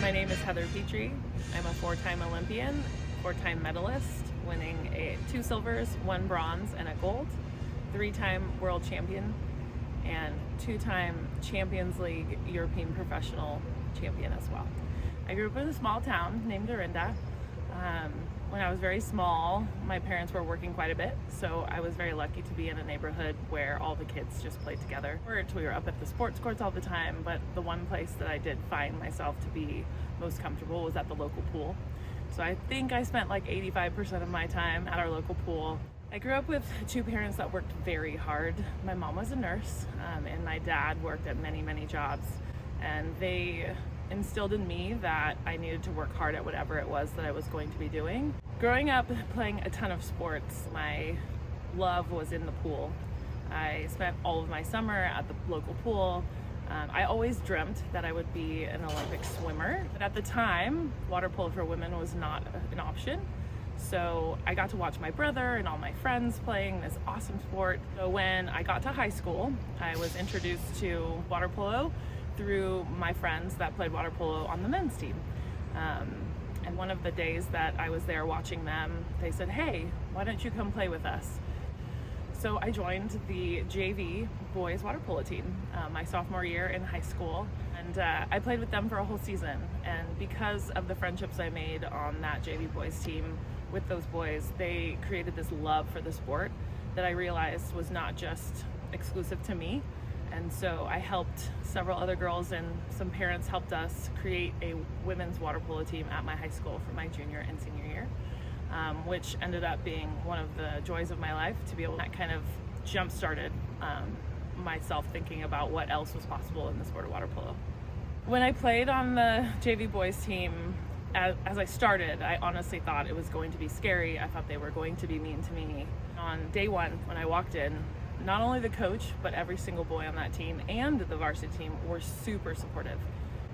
My name is Heather Petrie. I'm a four-time Olympian, four-time medalist, winning 2 silvers, 1 bronze, and a gold, 3-time world champion, and 2-time Champions League European professional champion as well. I grew up in a small town named Dorinda. When I was very small, my parents were working quite a bit, so I was very lucky to be in a neighborhood where all the kids just played together. We were up at the sports courts all the time, but the one place that I did find myself to be most comfortable was at the local pool. So I think I spent like 85% of my time at our local pool. I grew up with 2 parents that worked very hard. My mom was a nurse, and my dad worked at many jobs, and they instilled in me that I needed to work hard at whatever it was that I was going to be doing. Growing up playing a ton of sports, my love was in the pool. I spent all of my summer at the local pool. I always dreamt that I would be an Olympic swimmer, but at the time, water polo for women was not an option. So I got to watch my brother and all my friends playing this awesome sport. So when I got to high school, I was introduced to water polo through my friends that played water polo on the men's team. And one of the days that I was there watching them, they said, "Hey, why don't you come play with us?" So I joined the JV boys water polo team my sophomore year in high school, and I played with them for a whole season. And because of the friendships I made on that JV boys team with those boys, they created this love for the sport that I realized was not just exclusive to me. And so I helped several other girls, and some parents helped us create a women's water polo team at my high school for my junior and senior year, which ended up being one of the joys of my life, to be able to kind of jump-started myself thinking about what else was possible in the sport of water polo. When I played on the JV boys team, as I started, I honestly thought it was going to be scary. I thought they were going to be mean to me. On day 1, when I walked in, not only the coach, but every single boy on that team and the varsity team were super supportive.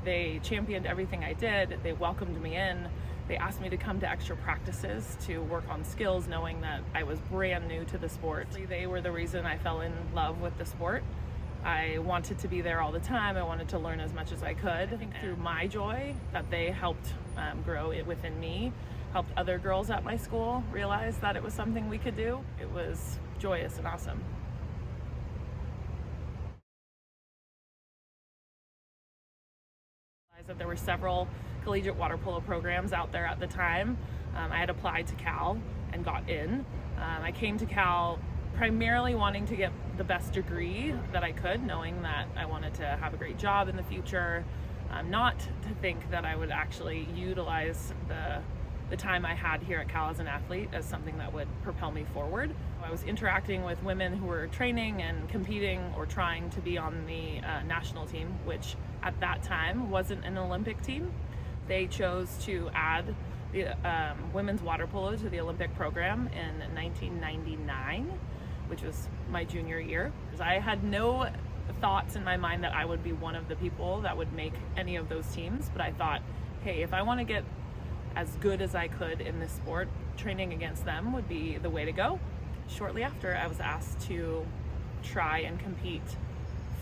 They championed everything I did. They welcomed me in. They asked me to come to extra practices to work on skills, knowing that I was brand new to the sport. They were the reason I fell in love with the sport. I wanted to be there all the time. I wanted to learn as much as I could. I think through my joy that they helped grow it within me, helped other girls at my school realize that it was something we could do. It was joyous and awesome. That there were several collegiate water polo programs out there at the time. I had applied to Cal and got in. I came to Cal primarily wanting to get the best degree that I could, knowing that I wanted to have a great job in the future, not to think that I would actually utilize the time I had here at Cal as an athlete as something that would propel me forward. I was interacting with women who were training and competing or trying to be on the national team, which at that time wasn't an Olympic team. They chose to add the women's water polo to the Olympic program in 1999, which was my junior year. I had no thoughts in my mind that I would be one of the people that would make any of those teams, but I thought, hey, if I want to get as good as I could in this sport, training against them would be the way to go. Shortly after, I was asked to try and compete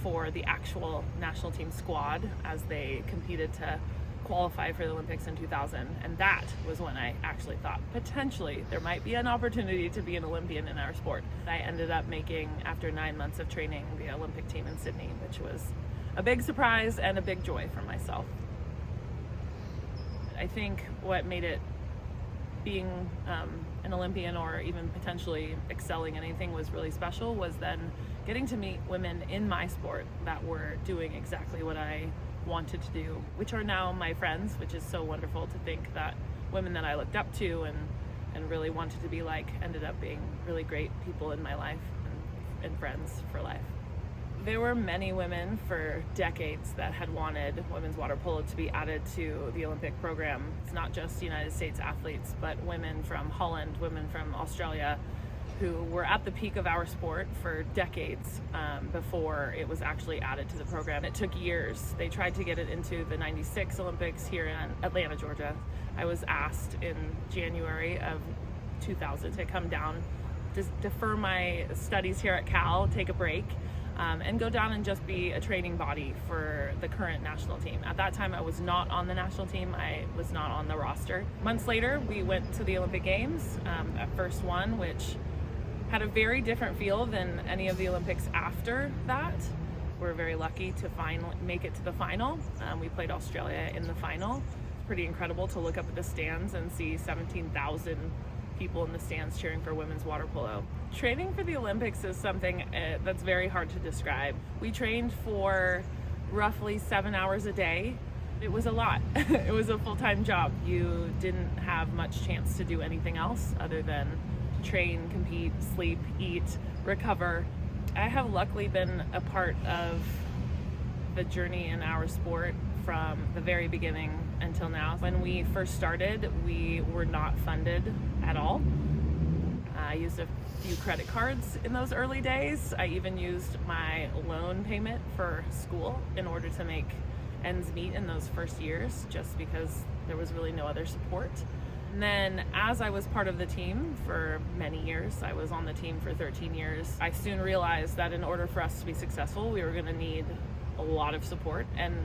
for the actual national team squad as they competed to qualify for the Olympics in 2000. And that was when I actually thought potentially there might be an opportunity to be an Olympian in our sport. I ended up making, after 9 months of training, the Olympic team in Sydney, which was a big surprise and a big joy for myself. I think what made it being an Olympian or even potentially excelling in anything was really special was then getting to meet women in my sport that were doing exactly what I wanted to do, which are now my friends, which is so wonderful to think that women that I looked up to and really wanted to be like ended up being really great people in my life and friends for life. There were many women for decades that had wanted women's water polo to be added to the Olympic program. It's not just United States athletes, but women from Holland, women from Australia, who were at the peak of our sport for decades before it was actually added to the program. It took years. They tried to get it into the '96 Olympics here in Atlanta, Georgia. I was asked in January of 2000 to come down, just defer my studies here at Cal, take a break, and go down and just be a training body for the current national team. At that time, I was not on the national team. I was not on the roster. Months later, we went to the Olympic Games, that first one, which had a very different feel than any of the Olympics after that. We're very lucky to make it to the final. We played Australia in the final. It's pretty incredible to look up at the stands and see 17,000 people in the stands cheering for women's water polo. Training for the Olympics is something that's very hard to describe. We trained for roughly 7 hours a day. It was a lot. It was a full-time job. You didn't have much chance to do anything else other than train, compete, sleep, eat, recover. I have luckily been a part of the journey in our sport from the very beginning until now. When we first started, we were not funded at all. I used a few credit cards in those early days. I even used my loan payment for school in order to make ends meet in those first years, just because there was really no other support. And then as I was part of the team for many years, I was on the team for 13 years, I soon realized that in order for us to be successful, we were going to need a lot of support. And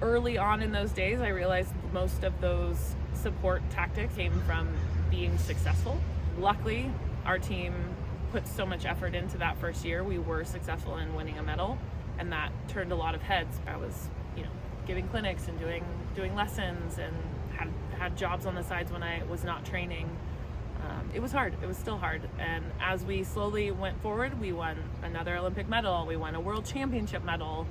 early on in those days, I realized most of those support tactics came from being successful. Luckily, our team put so much effort into that first year. We were successful in winning a medal, and that turned a lot of heads. I was, giving clinics and doing lessons, and had jobs on the sides when I was not training. It was hard. It was still hard. And as we slowly went forward, we won another Olympic medal. We won a world championship medal.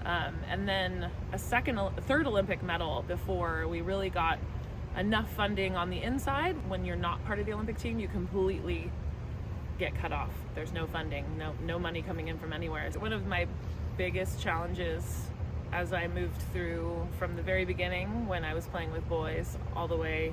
And then a third Olympic medal before we really got enough funding on the inside. When you're not part of the Olympic team, you completely get cut off. There's no funding, no money coming in from anywhere. One of my biggest challenges as I moved through from the very beginning when I was playing with boys all the way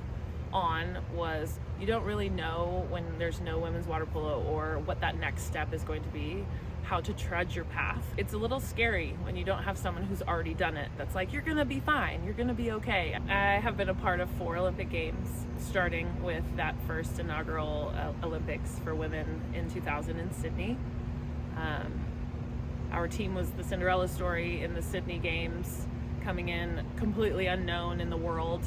on was you don't really know when there's no women's water polo or what that next step is going to be, how to trudge your path. It's a little scary when you don't have someone who's already done it that's like, you're gonna be fine, you're gonna be okay. I have been a part of 4 Olympic Games, starting with that first inaugural Olympics for women in 2000 in Sydney. Our team was the Cinderella story in the Sydney Games, coming in completely unknown in the world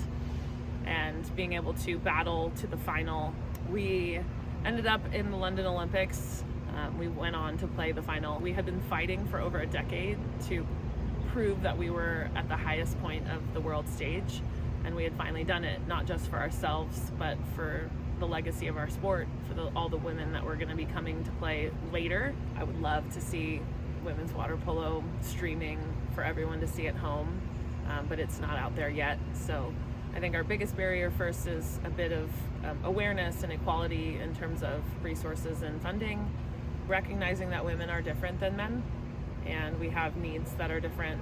and being able to battle to the final. We ended up in the London Olympics. We went on to play the final. We had been fighting for over a decade to prove that we were at the highest point of the world stage, and we had finally done it, not just for ourselves, but for the legacy of our sport, for all the women that were going to be coming to play later. I would love to see women's water polo streaming for everyone to see at home, but it's not out there yet. So I think our biggest barrier first is a bit of awareness and equality in terms of resources and funding, recognizing that women are different than men and we have needs that are different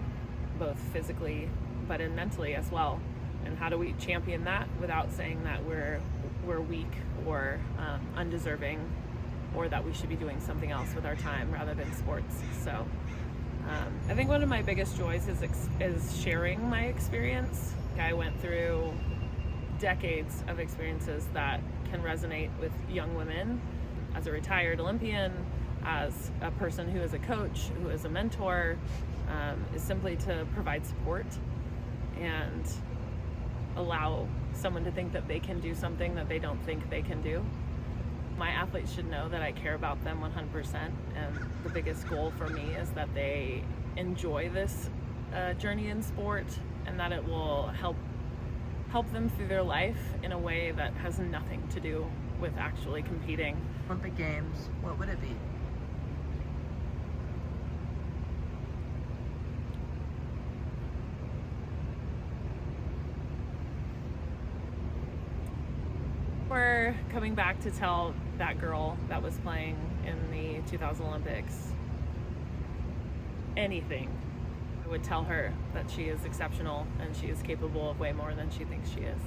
both physically but in mentally as well. And how do we champion that without saying that we're weak or undeserving, or that we should be doing something else with our time rather than sports. So I think one of my biggest joys is sharing my experience. I went through decades of experiences that can resonate with young women. As a retired Olympian, as a person who is a coach, who is a mentor, is simply to provide support and allow someone to think that they can do something that they don't think they can do. My athletes should know that I care about them 100%, and the biggest goal for me is that they enjoy this journey in sport, and that it will help them through their life in a way that has nothing to do with actually competing. Olympic Games, what would it be? We're coming back to tell that girl that was playing in the 2000 Olympics anything. I would tell her that she is exceptional and she is capable of way more than she thinks she is.